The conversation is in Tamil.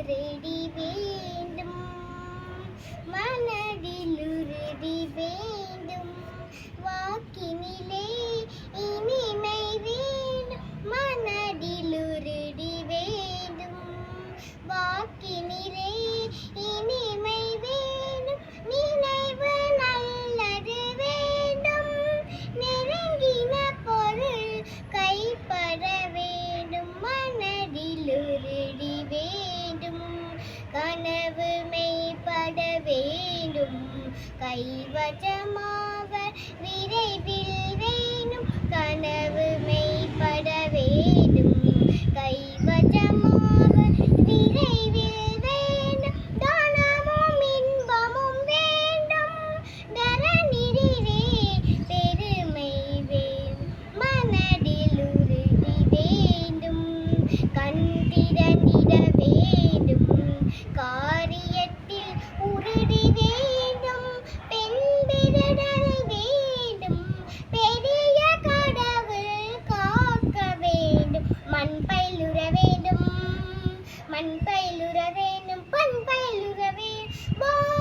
உறுதி வேண்டும், மனதில் உறுதி வேண்டும், வாக்கினிலே இனிமை வேண்டும், மனதில் உறுதி வேண்டும், வாக்கினிலே இனிமை வேண்டும், நினைவு நல்லது வேண்டும், நெருங்கின பொருள் கைப்பட வேண்டும், மனதில் உறுதி வேண்டும், கனவு மெய்ப்பட வேண்டும், கைவசமாக விரைவில் வேண்டும், கனவு மெய்ப்பட வேண்டும், கைவசமாக விரைவில் வேண்டும், தானமும் இன்பமும் வேண்டும், தரனிலே பெருமை வேண்டும், மனதில் உறுதி வேண்டும், கண் திறந்திட வேண்டும், காரியத்தில் உறுதி வேண்டும், பெண் விடுதலை வேண்டும், பெரிய கடவுள் காக்க வேண்டும், மண் பயிலுற வேண்டும், மண் பயிலுற வேண்டும், பண் பயிலுற வேண்டும்.